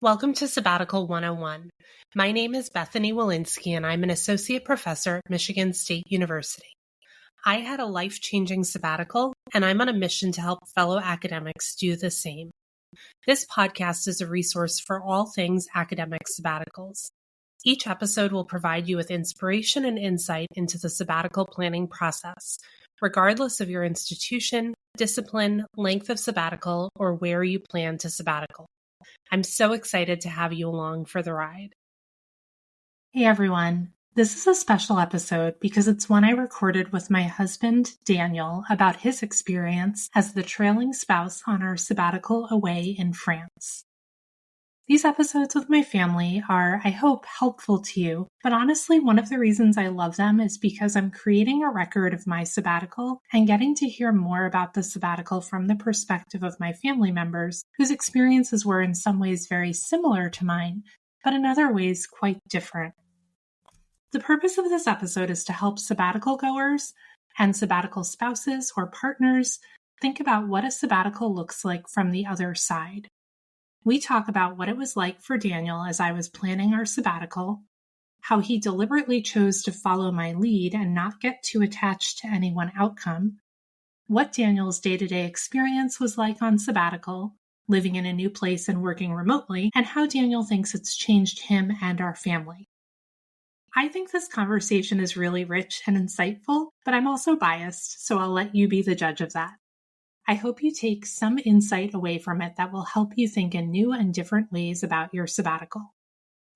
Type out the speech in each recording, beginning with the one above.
Welcome to Sabbatical 101. My name is Bethany Walensky, and I'm an associate professor at Michigan State University. I had a life-changing sabbatical, and I'm on a mission to help fellow academics do the same. This podcast is a resource for all things academic sabbaticals. Each episode will provide you with inspiration and insight into the sabbatical planning process, regardless of your institution, discipline, length of sabbatical, or where you plan to sabbatical. I'm so excited to have you along for the ride. Hey everyone, this is a special episode because it's one I recorded with my husband, Daniel, about his experience as the trailing spouse on our sabbatical away in France. These episodes with my family are, I hope, helpful to you, but honestly, one of the reasons I love them is because I'm creating a record of my sabbatical and getting to hear more about the sabbatical from the perspective of my family members, whose experiences were in some ways very similar to mine, but in other ways quite different. The purpose of this episode is to help sabbatical goers and sabbatical spouses or partners think about what a sabbatical looks like from the other side. We talk about what it was like for Daniel as I was planning our sabbatical, how he deliberately chose to follow my lead and not get too attached to any one outcome, what Daniel's day-to-day experience was like on sabbatical, living in a new place and working remotely, and how Daniel thinks it's changed him and our family. I think this conversation is really rich and insightful, but I'm also biased, so I'll let you be the judge of that. I hope you take some insight away from it that will help you think in new and different ways about your sabbatical.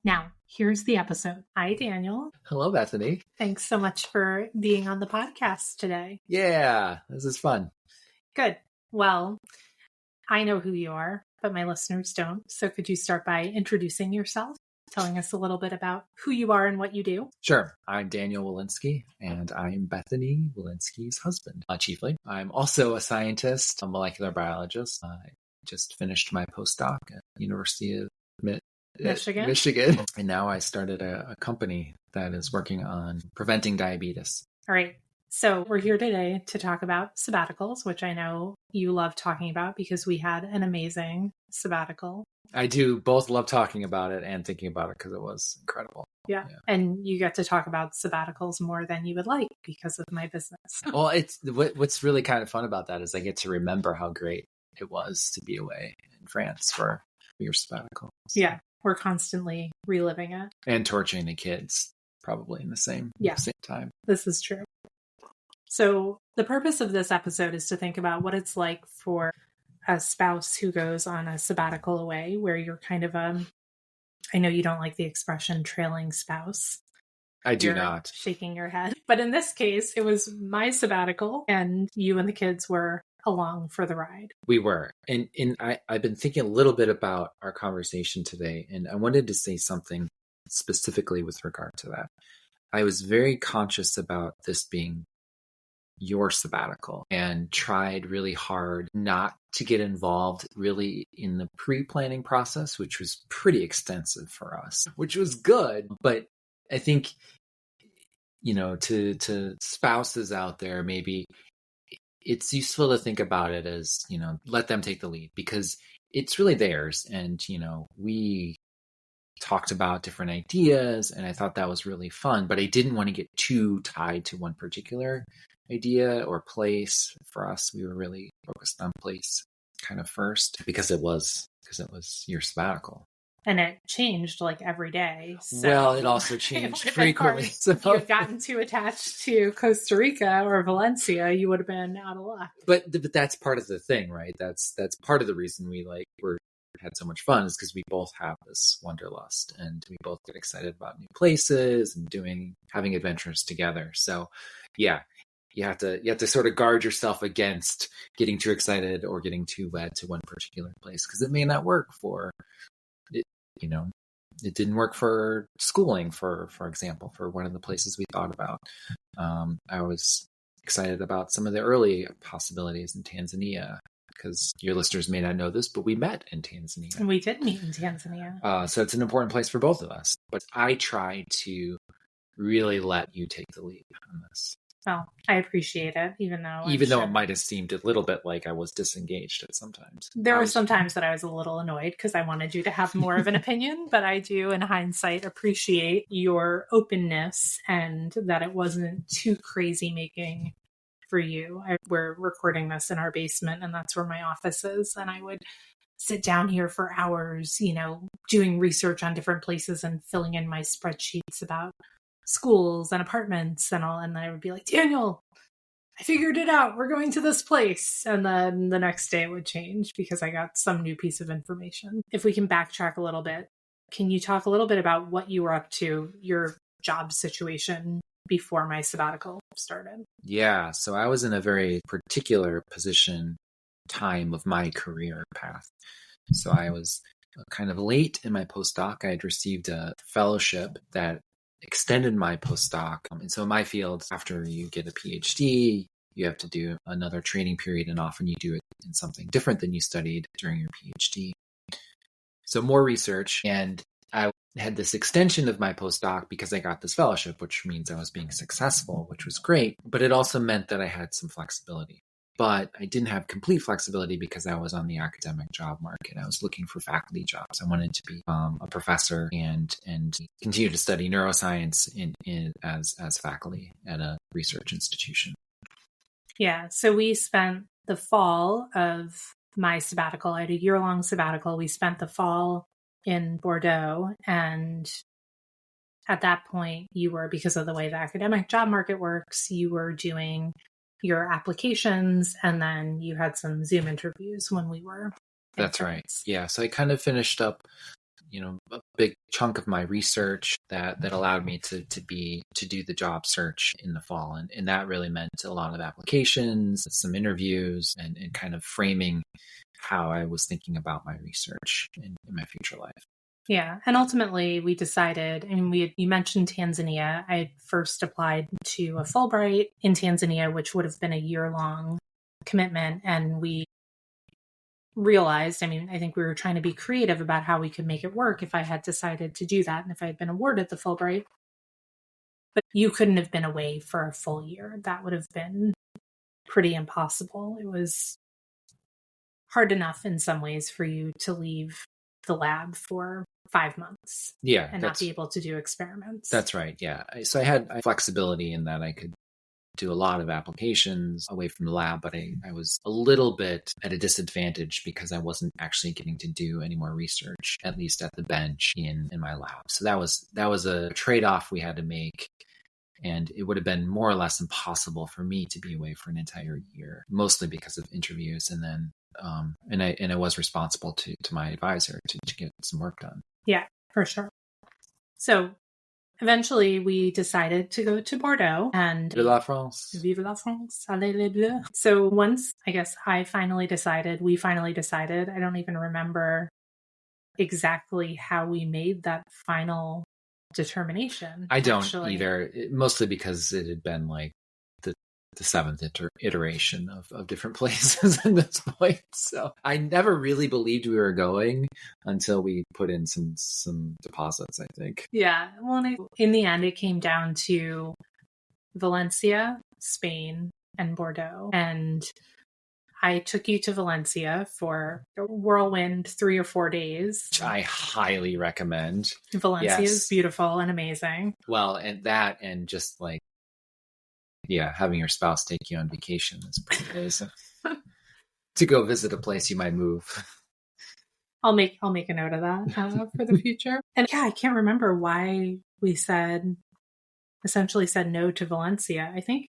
Now, here's the episode. Hi, Daniel. Hello, Bethany. Thanks so much for being on the podcast today. Yeah, this is fun. Good. Well, I know who you are, but my listeners don't. So could you start by introducing yourself? Telling us a little bit about who you are and what you do. Sure. I'm Daniel Walensky, and I'm Bethany Walensky's husband, chiefly. I'm also a scientist, a molecular biologist. I just finished my postdoc at the University of Michigan. And now I started a company that is working on preventing diabetes. All right. So we're here today to talk about sabbaticals, which I know you love talking about because we had an amazing sabbatical. I do both love talking about it and thinking about it because it was incredible. Yeah. And you get to talk about sabbaticals more than you would like because of my business. Well, it's what's really kind of fun about that is I get to remember how great it was to be away in France for your sabbatical. Yeah. We're constantly reliving it. And torturing the kids probably in the same time. This is true. So the purpose of this episode is to think about what it's like for a spouse who goes on a sabbatical away, where you're kind of I know you don't like the expression trailing spouse. I do not. Shaking your head. But in this case, it was my sabbatical and you and the kids were along for the ride. We were. And I've been thinking a little bit about our conversation today, and I wanted to say something specifically with regard to that. I was very conscious about this being your sabbatical and tried really hard not to get involved really in the pre-planning process, which was pretty extensive for us, which was good. But I think, to spouses out there, maybe it's useful to think about it as, let them take the lead because it's really theirs. And, we talked about different ideas and I thought that was really fun, but I didn't want to get too tied to one particular idea or place. For us, we were really focused on place kind of first because it was your sabbatical. And it changed like every day. So well, it also changed frequently. So if you had gotten too attached to Costa Rica or Valencia, you would have been out of luck. But that's part of the thing, right? That's part of the reason we had so much fun is because we both have this wanderlust and we both get excited about new places and having adventures together. So yeah. You have to sort of guard yourself against getting too excited or getting too wed to one particular place because it may not work for it. It didn't work for schooling, for example, for one of the places we thought about. I was excited about some of the early possibilities in Tanzania because your listeners may not know this, but we met in Tanzania. And we did meet in Tanzania. So it's an important place for both of us. But I try to really let you take the lead on this. Well, I appreciate it, even though it might have seemed a little bit like I was disengaged at sometimes. There were some times that I was a little annoyed because I wanted you to have more of an opinion, but I do, in hindsight, appreciate your openness and that it wasn't too crazy making for you. We're recording this in our basement, and that's where my office is, and I would sit down here for hours, doing research on different places and filling in my spreadsheets about schools and apartments and all, and then I would be like, Daniel, I figured it out. We're going to this place. And then the next day it would change because I got some new piece of information. If we can backtrack a little bit, can you talk a little bit about what you were up to, your job situation before my sabbatical started? Yeah. So I was in a very particular time of my career path. So I was kind of late in my postdoc. I had received a fellowship that extended my postdoc. And so in my field, after you get a PhD, you have to do another training period, and often you do it in something different than you studied during your PhD. So more research, and I had this extension of my postdoc because I got this fellowship, which means I was being successful, which was great. But it also meant that I had some flexibility. But I didn't have complete flexibility because I was on the academic job market. I was looking for faculty jobs. I wanted to be a professor and continue to study neuroscience as faculty at a research institution. Yeah. So we spent the fall of my sabbatical. I had a year-long sabbatical. We spent the fall in Bordeaux. And at that point, you were, because of the way the academic job market works, you were doing your applications, and then you had some Zoom interviews when we were. That's right. Yeah. So I kind of finished up, a big chunk of my research that allowed me to do the job search in the fall. And that really meant a lot of applications, some interviews, and kind of framing how I was thinking about my research in my future life. Yeah. And ultimately we decided, and you mentioned Tanzania. I had first applied to a Fulbright in Tanzania, which would have been a year-long commitment. And we realized, I think we were trying to be creative about how we could make it work if I had decided to do that and if I had been awarded the Fulbright. But you couldn't have been away for a full year. That would have been pretty impossible. It was hard enough in some ways for you to leave the lab for 5 months. Yeah. And not be able to do experiments. That's right. Yeah. So I had flexibility in that I could do a lot of applications away from the lab, but I was a little bit at a disadvantage because I wasn't actually getting to do any more research, at least at the bench in my lab. So that was a trade-off we had to make. And it would have been more or less impossible for me to be away for an entire year, mostly because of interviews. And then, and I was responsible to my advisor to get some work done. Yeah, for sure. So eventually we decided to go to Bordeaux and Vive la France. Vive la France. Allez les bleus. So once, I guess we finally decided, I don't even remember exactly how we made that final determination. I don't either, mostly because it had been like the seventh iteration of different places at this point. So I never really believed we were going until we put in some deposits, I think. Yeah. Well, in the end, it came down to Valencia, Spain, and Bordeaux. And I took you to Valencia for a whirlwind 3 or 4 days. Which I highly recommend. Valencia is beautiful and amazing. Well, and just like, yeah, having your spouse take you on vacation is pretty amazing. To go visit a place you might move. I'll make a note of that for the future. And yeah, I can't remember why we essentially said no to Valencia. I think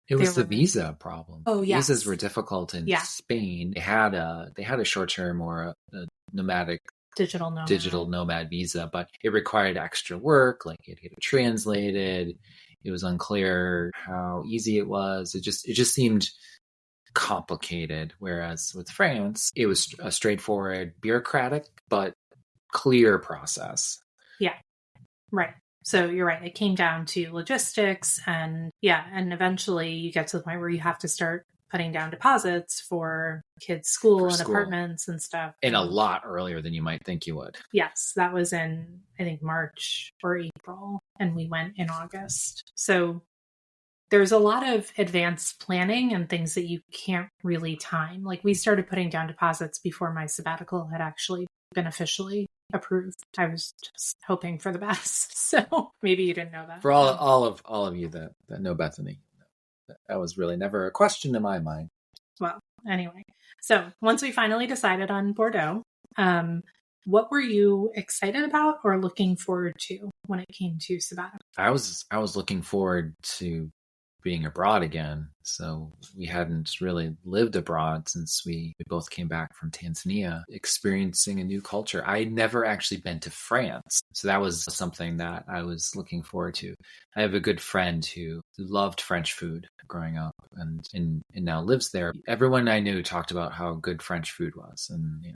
it was the visa problem. Oh, yes. Visas were difficult in Spain. They had a short-term or a nomadic digital nomad visa, but it required extra work. Like it had to get it translated. It was unclear how easy it was. It just seemed complicated. Whereas with France, it was a straightforward, bureaucratic, but clear process. Yeah, right. So you're right. It came down to logistics and eventually you get to the point where you have to start putting down deposits for kids' school and apartments and stuff. And a lot earlier than you might think you would. Yes, that was in, I think, March or April, and we went in August. So there's a lot of advanced planning and things that you can't really time. Like we started putting down deposits before my sabbatical had actually been officially approved. I was just hoping for the best. So maybe you didn't know that. For all of you that know Bethany, that was really never a question in my mind. Well, anyway, so once we finally decided on Bordeaux, what were you excited about or looking forward to when it came to sabbatical? I was looking forward to being abroad again. So we hadn't really lived abroad since we both came back from Tanzania, experiencing a new culture. I had never actually been to France. So that was something that I was looking forward to. I have a good friend who loved French food growing up and now lives there. Everyone I knew talked about how good French food was. And,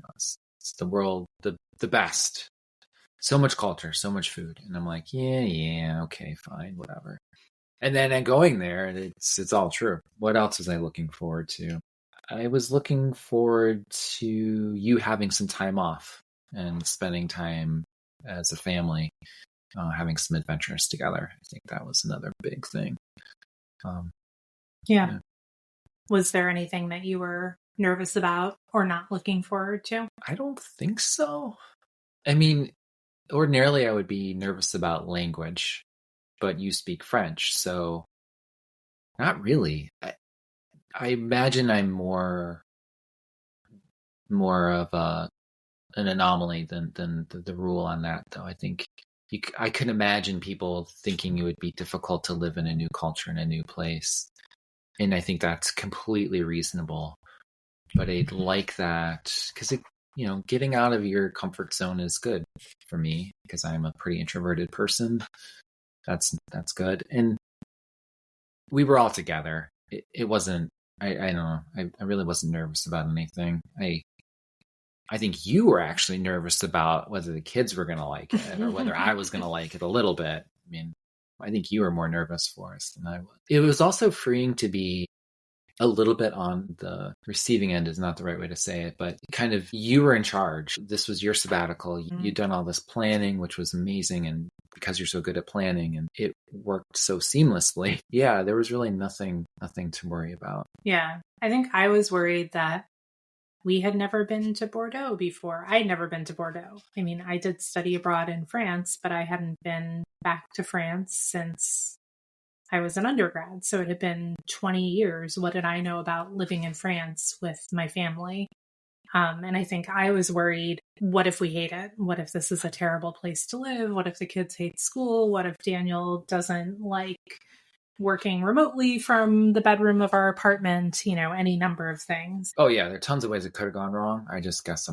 it's the world, the best. So much culture, so much food. And I'm like, yeah, okay, fine, whatever. And then going there, it's all true. What else was I looking forward to? I was looking forward to you having some time off and spending time as a family, having some adventures together. I think that was another big thing. Yeah. Was there anything that you were nervous about or not looking forward to? I don't think so. I mean, ordinarily I would be nervous about language, but you speak French, so not really. I imagine I'm more of an anomaly than the rule on that, though. I think I could imagine people thinking it would be difficult to live in a new culture in a new place, and I think that's completely reasonable. But I'd like that because getting out of your comfort zone is good for me because I'm a pretty introverted person. That's good. And we were all together. It wasn't, I don't know. I really wasn't nervous about anything. I think you were actually nervous about whether the kids were going to like it or whether I was going to like it a little bit. I mean, I think you were more nervous for us than I was. It was also freeing to be a little bit on the receiving end is not the right way to say it, but kind of you were in charge. This was your sabbatical. You'd done all this planning, which was amazing. And because you're so good at planning and it worked so seamlessly. Yeah, there was really nothing to worry about. Yeah. I think I was worried that we had never been to Bordeaux before. I had never been to Bordeaux. I mean, I did study abroad in France, but I hadn't been back to France since I was an undergrad. So it had been 20 years. What did I know about living in France with my family? And I think I was worried, what if we hate it? What if this is a terrible place to live? What if the kids hate school? What if Daniel doesn't like working remotely from the bedroom of our apartment? Any number of things. Oh yeah, there are tons of ways it could have gone wrong. I just guess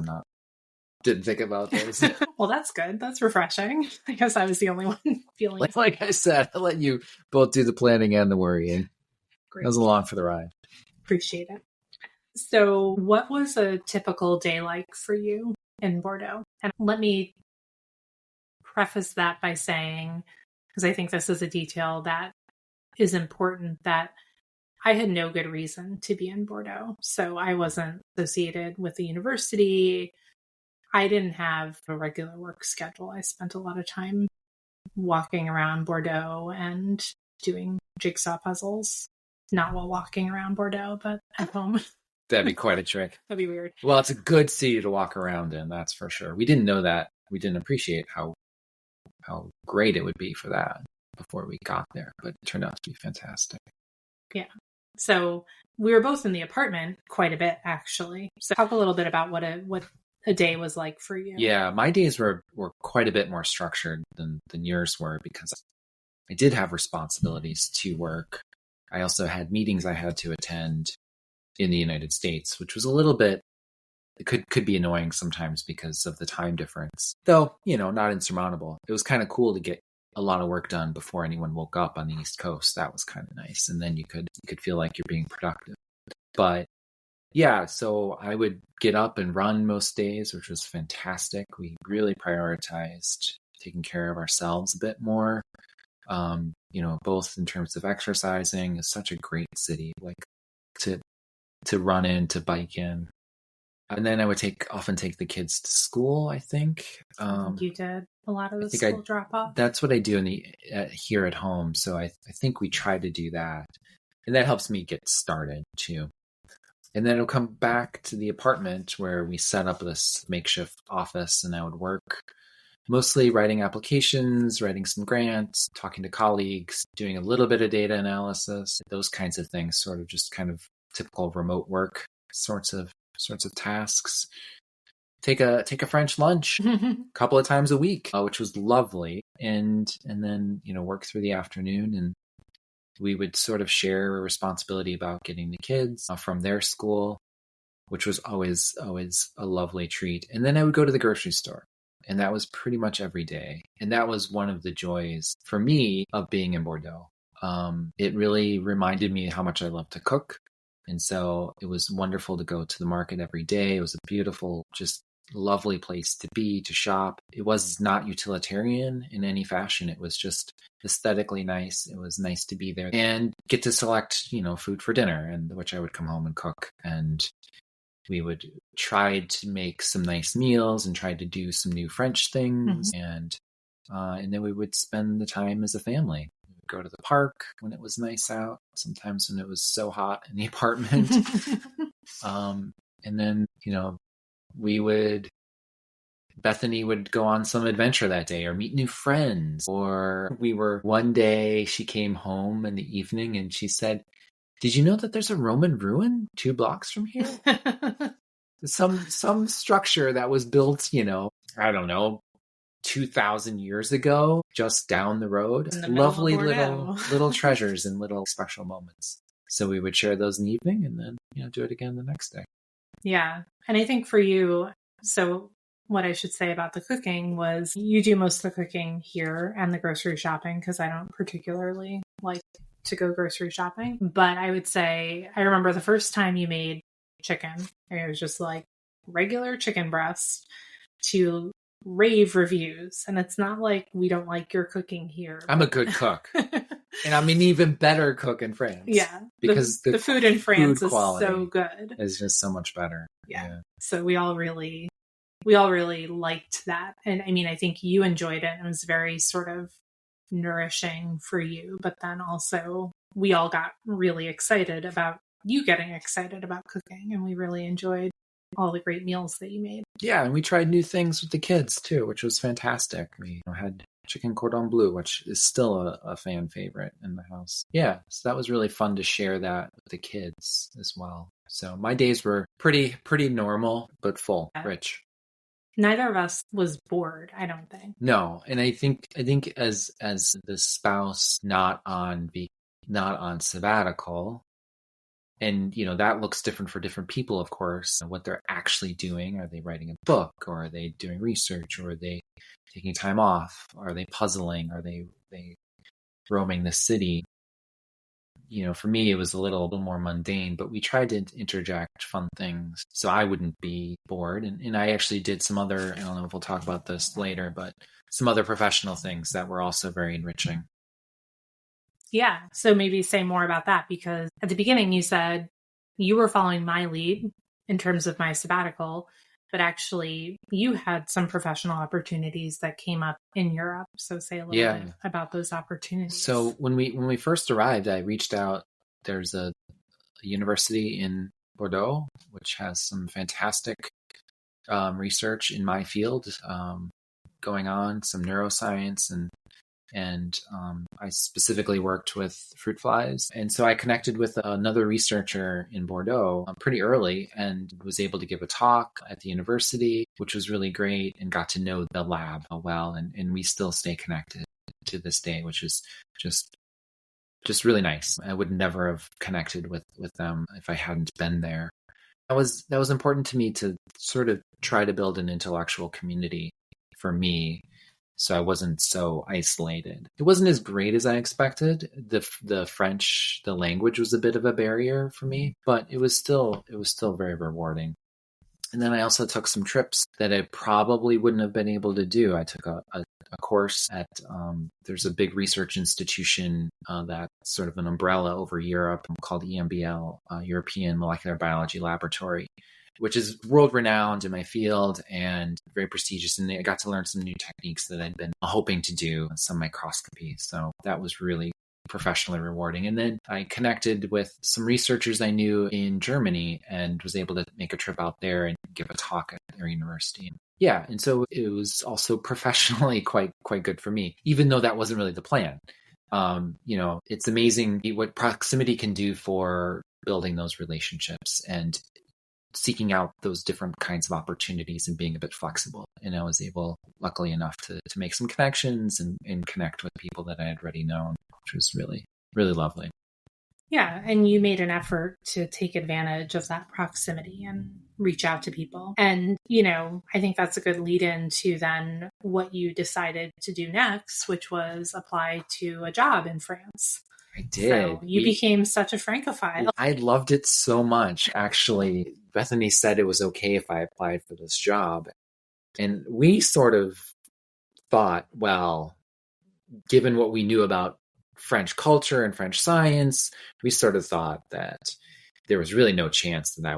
didn't think about those. Well, that's good. That's refreshing. I guess I was the only one feeling like I said, I let you both do the planning and the worrying. Great. I was along for the ride. Appreciate it. So what was a typical day like for you in Bordeaux? And let me preface that by saying, because I think this is a detail that is important, that I had no good reason to be in Bordeaux. So I wasn't associated with the university. I didn't have a regular work schedule. I spent a lot of time walking around Bordeaux and doing jigsaw puzzles. Not while walking around Bordeaux, but at home. That'd be quite a trick. That'd be weird. Well, it's a good city to walk around in, that's for sure. We didn't know that. We didn't appreciate how great it would be for that before we got there, but it turned out to be fantastic. Yeah. So we were both in the apartment quite a bit, actually. So talk a little bit about what a day was like for you. Yeah, my days were quite a bit more structured than yours were because I did have responsibilities to work. I also had meetings I had to attend in the United States, which was a little bit, it could be annoying sometimes because of the time difference, though, not insurmountable. It was kind of cool to get a lot of work done before anyone woke up on the East Coast. That was kind of nice. And then you could feel like you're being productive. But yeah, so I would get up and run most days, which was fantastic. We really prioritized taking care of ourselves a bit more, both in terms of exercising. It's such a great city, like to run in, to bike in. And then I would often take the kids to school, I think. I think you did a lot of the I think school drop-off. that's what I do here at home. So I think we try to do that. And that helps me get started too. And then it'll come back to the apartment where we set up this makeshift office, and I would work mostly writing applications, writing some grants, talking to colleagues, doing a little bit of data analysis, those kinds of things, sort of just kind of typical remote work sorts of tasks. Take a French lunch a couple of times a week, which was lovely. And then, work through the afternoon, and we would sort of share a responsibility about getting the kids from their school, which was always a lovely treat. And then I would go to the grocery store, and that was pretty much every day. And that was one of the joys for me of being in Bordeaux. It really reminded me how much I love to cook. And so it was wonderful to go to the market every day. It was a beautiful, just lovely place to be, to shop. It was not utilitarian in any fashion. It was just aesthetically nice. It was nice to be there and get to select, food for dinner, and which I would come home and cook. And we would try to make some nice meals and try to do some new French things. And then we would spend the time as a family. We would go to the park when it was nice out, sometimes when it was so hot in the apartment. And then, Bethany would go on some adventure that day or meet new friends. Or one day she came home in the evening and she said, "Did you know that there's a Roman ruin 2 blocks from here?" Some structure that was built, I don't know, 2,000 years ago, just down the road. Lovely little treasures and little special moments. So we would share those in the evening and then, do it again the next day. Yeah. And I think for you, so what I should say about the cooking was you do most of the cooking here and the grocery shopping, because I don't particularly like to go grocery shopping. But I would say, I remember the first time you made chicken, and it was just like regular chicken breast, to rave reviews. And it's not like we don't like your cooking here. I'm a good cook. And I'm an even better cook in France. Yeah. Because the food in France is so good. It's just so much better. Yeah. So we all really liked that. And I mean, I think you enjoyed it, and it was very sort of nourishing for you. But then also we all got really excited about you getting excited about cooking, and we really enjoyed all the great meals that you made. Yeah, and we tried new things with the kids too, which was fantastic. We had chicken cordon bleu, which is still a fan favorite in the house. Yeah, so that was really fun to share that with the kids as well. So my days were pretty normal, but full, rich. Neither of us was bored, I don't think. No, and I think as the spouse not on sabbatical, and that looks different for different people, of course, what they're actually doing. Are they writing a book, or are they doing research, or are they taking time off? Are they puzzling? Are they roaming the city? For me, it was a little more mundane, but we tried to interject fun things so I wouldn't be bored. And I actually did some other, I don't know if we'll talk about this later, but some other professional things that were also very enriching. Yeah. So maybe say more about that, because at the beginning you said you were following my lead in terms of my sabbatical, but actually you had some professional opportunities that came up in Europe. So say a little bit about those opportunities. So when we first arrived, I reached out. There's a university in Bordeaux, which has some fantastic research in my field going on, some neuroscience, and I specifically worked with fruit flies. And so I connected with another researcher in Bordeaux pretty early and was able to give a talk at the university, which was really great, and got to know the lab well. And we still stay connected to this day, which is just really nice. I would never have connected with them if I hadn't been there. That was important to me, to sort of try to build an intellectual community for me, so I wasn't so isolated. It wasn't as great as I expected. The French, the language was a bit of a barrier for me, but it was still very rewarding. And then I also took some trips that I probably wouldn't have been able to do. I took a course at, there's a big research institution that's sort of an umbrella over Europe called EMBL, European Molecular Biology Laboratory. which is world renowned in my field and very prestigious. And I got to learn some new techniques that I'd been hoping to do, some microscopy. So that was really professionally rewarding. And then I connected with some researchers I knew in Germany and was able to make a trip out there and give a talk at their university. Yeah, and so it was also professionally quite good for me, even though that wasn't really the plan. It's amazing what proximity can do for building those relationships and seeking out those different kinds of opportunities and being a bit flexible. And I was able, luckily enough, to make some connections and connect with people that I had already known, which was really, really lovely. Yeah, and you made an effort to take advantage of that proximity and reach out to people. And, I think that's a good lead in to then what you decided to do next, which was apply to a job in France. I did. So you became such a Francophile. I loved it so much. Actually, Bethany said it was okay if I applied for this job. And we sort of thought, well, given what we knew about French culture and French science, we sort of thought that there was really no chance that I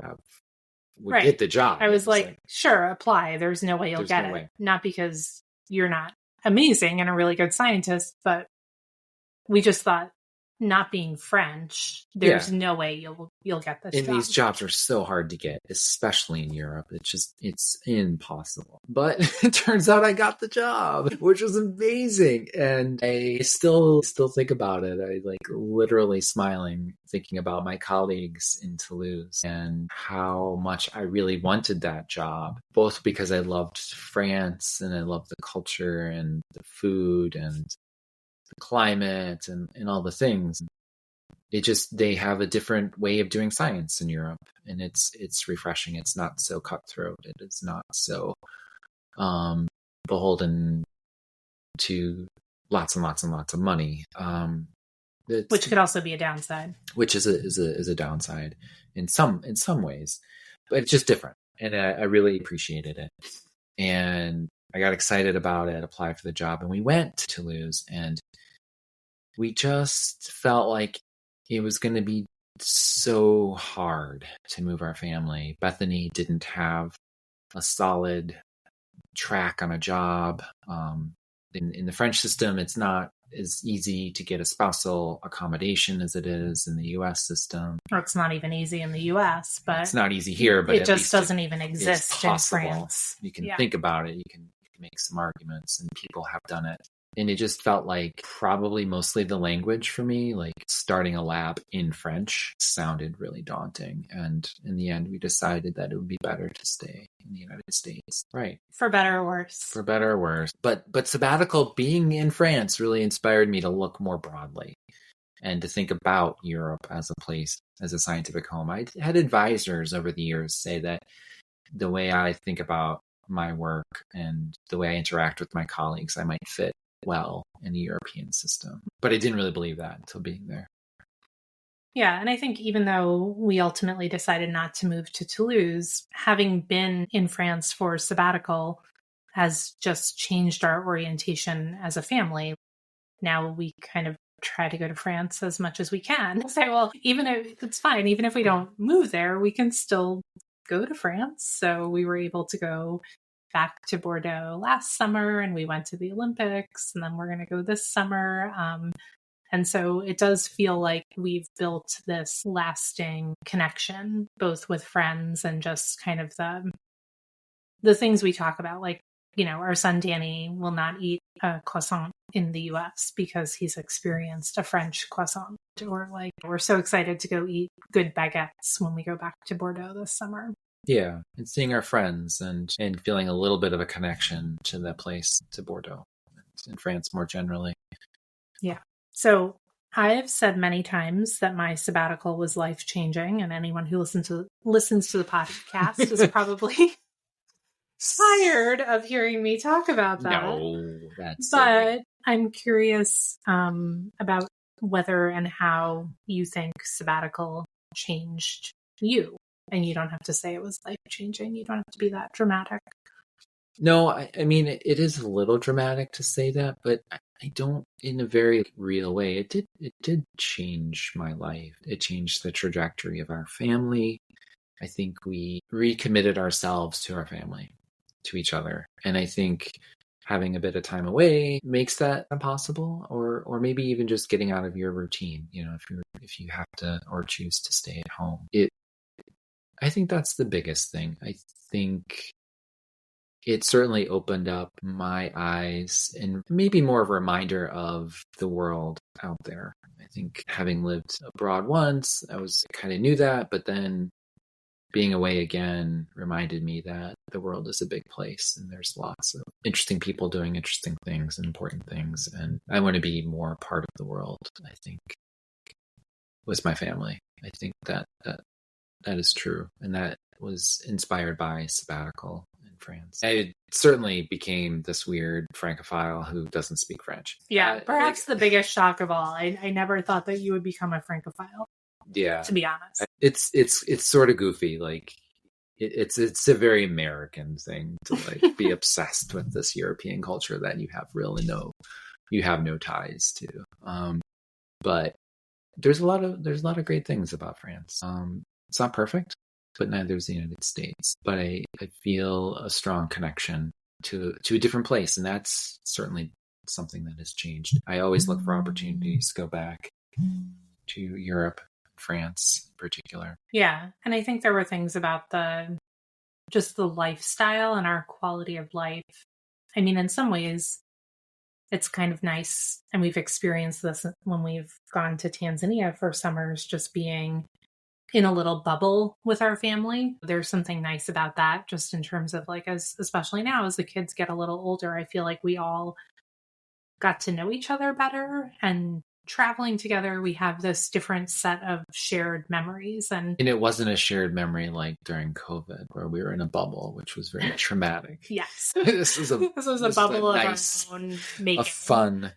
would get the job. I was like, sure, apply. There's no way you'll get it. Not because you're not amazing and a really good scientist, but we just thought, not being French, there's no way you'll get this job. And these jobs are so hard to get, especially in Europe. It's impossible. But it turns out I got the job, which was amazing. And I still think about it. I literally smiling, thinking about my colleagues in Toulouse and how much I really wanted that job, both because I loved France and I loved the culture and the food and the climate and all the things. They have a different way of doing science in Europe, and it's refreshing. It's not so cutthroat. It is not so beholden to lots and lots and lots of money. Which could also be a downside. Which is a downside in some ways, but it's just different, and I really appreciated it. And I got excited about it, applied for the job, and we went to Toulouse, and we just felt like it was going to be so hard to move our family. Bethany didn't have a solid track on a job. In the French system, it's not as easy to get a spousal accommodation as it is in the U.S. system. Or it's not even easy in the U.S., but it's not easy here. But it just doesn't even exist in France. You can think about it. You can make some arguments, and people have done it. And it just felt like probably mostly the language for me, like starting a lab in French sounded really daunting. And in the end, we decided that it would be better to stay in the United States. Right. For better or worse. For better or worse. But sabbatical, being in France really inspired me to look more broadly and to think about Europe as a place, as a scientific home. I had advisors over the years say that the way I think about my work and the way I interact with my colleagues, I might fit well in the European system. But I didn't really believe that until being there. Yeah, and I think even though we ultimately decided not to move to Toulouse, having been in France for sabbatical has just changed our orientation as a family. Now we kind of try to go to France as much as we can. Say, well, even if it's fine, even if we don't move there, we can still go to France. So we were able to go back to Bordeaux last summer, and we went to the Olympics, and then we're going to go this summer. And so it does feel like we've built this lasting connection, both with friends and just kind of the things we talk about. Like, our son Danny will not eat a croissant in the US because he's experienced a French croissant. Or we're so excited to go eat good baguettes when we go back to Bordeaux this summer. Yeah, and seeing our friends and feeling a little bit of a connection to that place, to Bordeaux, and France more generally. Yeah. So I've said many times that my sabbatical was life-changing, and anyone who listens to the podcast is probably tired of hearing me talk about that. No, that's but silly. I'm curious about whether and how you think sabbatical changed you. And you don't have to say it was life-changing. You don't have to be that dramatic. No, I mean, it is a little dramatic to say that, but I don't in a very real way. It did change my life. It changed the trajectory of our family. I think we recommitted ourselves to our family, to each other. And I think having a bit of time away makes that impossible, or maybe even just getting out of your routine, if you have to or choose to stay at home. I think that's the biggest thing. I think it certainly opened up my eyes and maybe more of a reminder of the world out there. I think having lived abroad once, I kind of knew that, but then being away again reminded me that the world is a big place and there's lots of interesting people doing interesting things and important things. And I want to be more part of the world, I think, with my family. I think that is true. And that was inspired by sabbatical in France. I certainly became this weird Francophile who doesn't speak French. Yeah, perhaps the biggest shock of all. I never thought that you would become a Francophile. Yeah, to be honest, it's sort of goofy. Like it's a very American thing to like be obsessed with this European culture that you have no ties to. But there's a lot of great things about France. It's not perfect, but neither is the United States. But I feel a strong connection to a different place, and that's certainly something that has changed. I always look for opportunities to go back to Europe. France in particular. Yeah. And I think there were things about the lifestyle and our quality of life. I mean, in some ways, it's kind of nice. And we've experienced this when we've gone to Tanzania for summers, just being in a little bubble with our family. There's something nice about that, just in terms of like, especially now as the kids get a little older, I feel like we all got to know each other better, and traveling together, we have this different set of shared memories. And it wasn't a shared memory like during COVID where we were in a bubble, which was very traumatic. Yes. This was a bubble of nice, our own making. A fun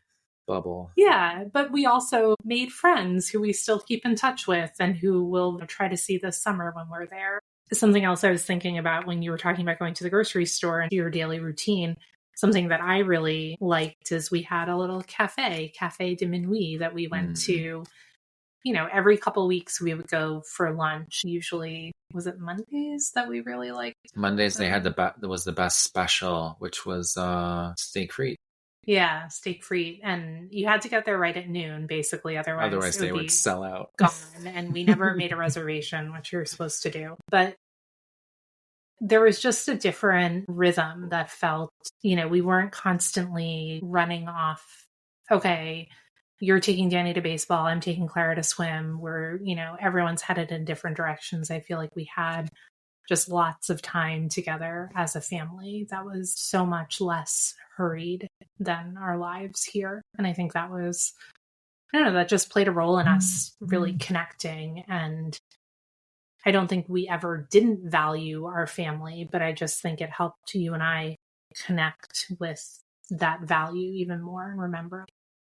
bubble. Yeah, but we also made friends who we still keep in touch with and who we'll try to see this summer when we're there. Something else I was thinking about when you were talking about going to the grocery store and your daily routine, something that I really liked is we had a little Cafe de Minuit that we went to. Every couple of weeks we would go for lunch. Usually, was it Mondays that we really liked? Mondays they had there was the best special, which was steak frite. Yeah, steak frite, and you had to get there right at noon, basically. Otherwise they would sell out. Gone, and we never made a reservation, which you're supposed to do. But there was just a different rhythm that felt, we weren't constantly running off. Okay, you're taking Danny to baseball, I'm taking Clara to swim. We're, everyone's headed in different directions. I feel like we had just lots of time together as a family that was so much less hurried than our lives here. And I think that was, that just played a role in us really connecting. And I don't think we ever didn't value our family, but I just think it helped you and I connect with that value even more and remember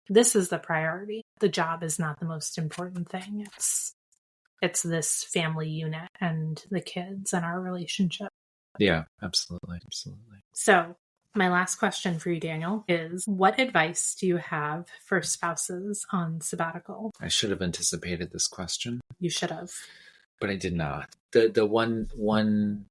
this is the priority. The job is not the most important thing. It's this family unit and the kids and our relationship. Yeah, absolutely. So my last question for you, Daniel, is what advice do you have for spouses on sabbatical? I should have anticipated this question. You should have. But I did not. The one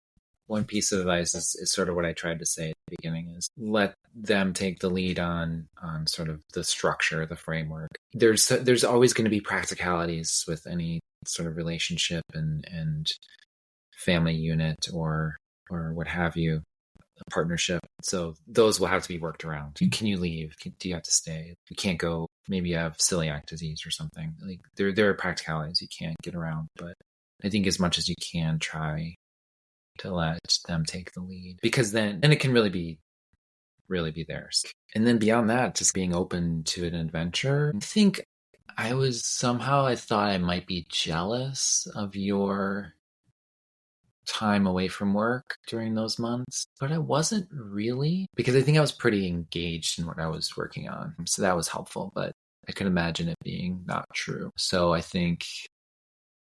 piece of advice is sort of what I tried to say at the beginning, is let them take the lead on sort of the structure, the framework. There's always going to be practicalities with any sort of relationship and family unit or what have you, a partnership. So those will have to be worked around. Can you leave? Do you have to stay? You can't go. Maybe you have celiac disease or something. Like there are practicalities you can't get around, but I think as much as you can, try to let them take the lead, because then it can really be theirs. And then beyond that, just being open to an adventure. I think I thought I might be jealous of your time away from work during those months, but I wasn't really, because I think I was pretty engaged in what I was working on. So that was helpful, but I could imagine it being not true. So I think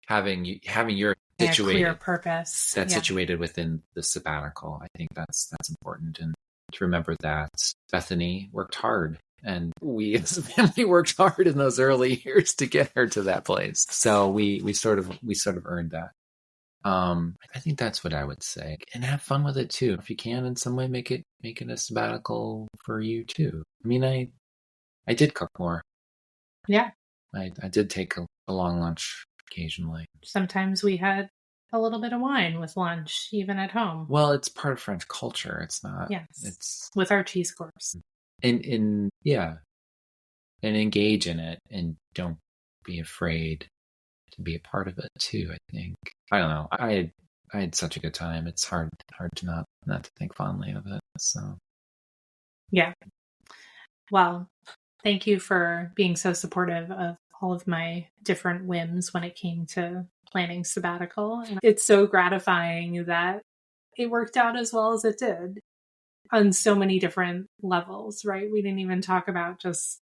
having your situated, clear purpose situated within the sabbatical, I think that's important. And to remember that Bethany worked hard, and we as a family worked hard in those early years to get her to that place. So we sort of earned that. I think that's what I would say. And have fun with it too. If you can in some way, make it a sabbatical for you too. I mean, I did cook more. Yeah. I did take a long lunch occasionally. Sometimes we had a little bit of wine with lunch, even at home. Well, it's part of French culture. It's not. Yes. It's with our cheese course. And engage in it, and don't be afraid to be a part of it too. I think. I don't know. I had such a good time. It's hard to not to think fondly of it. So. Yeah. Well, thank you for being so supportive of all of my different whims when it came to planning sabbatical. And it's so gratifying that it worked out as well as it did on so many different levels, right? We didn't even talk about just,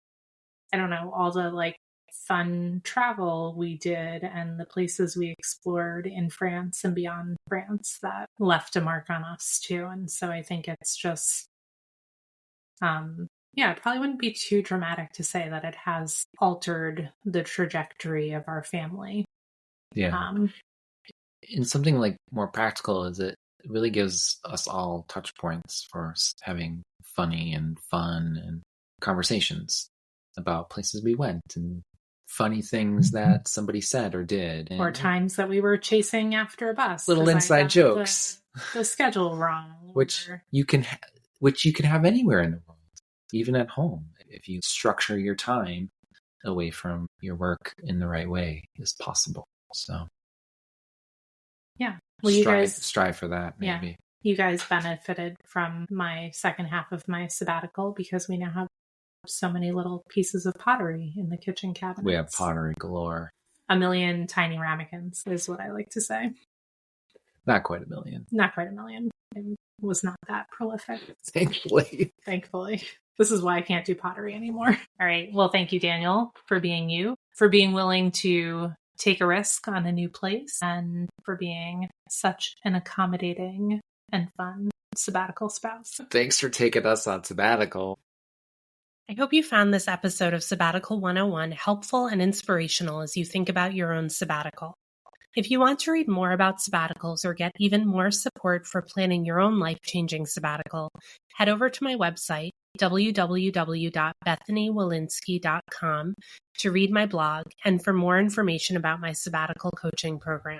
I don't know, all the like fun travel we did and the places we explored in France and beyond France that left a mark on us too. And so I think it's just, it probably wouldn't be too dramatic to say that it has altered the trajectory of our family. Yeah. And something like more practical is it really gives us all touch points for having funny and fun and conversations about places we went and funny things that somebody said or did. Or times that we were chasing after a bus. Little inside jokes. The schedule wrong. Which you can have anywhere in the world, even at home. If you structure your time away from your work in the right way is possible. So. Yeah. Well, strive for that, maybe. Yeah. You guys benefited from my second half of my sabbatical because we now have so many little pieces of pottery in the kitchen cabinets. We have pottery galore. 1 million tiny ramekins is what I like to say. Not quite 1 million. Not quite 1 million. It was not that prolific. Thankfully. This is why I can't do pottery anymore. All right. Well, thank you, Daniel, for being you, for being willing to take a risk on a new place, and for being such an accommodating and fun sabbatical spouse. Thanks for taking us on sabbatical. I hope you found this episode of Sabbatical 101 helpful and inspirational as you think about your own sabbatical. If you want to read more about sabbaticals or get even more support for planning your own life-changing sabbatical, head over to my website, www.bethanywolinsky.com, to read my blog and for more information about my sabbatical coaching program.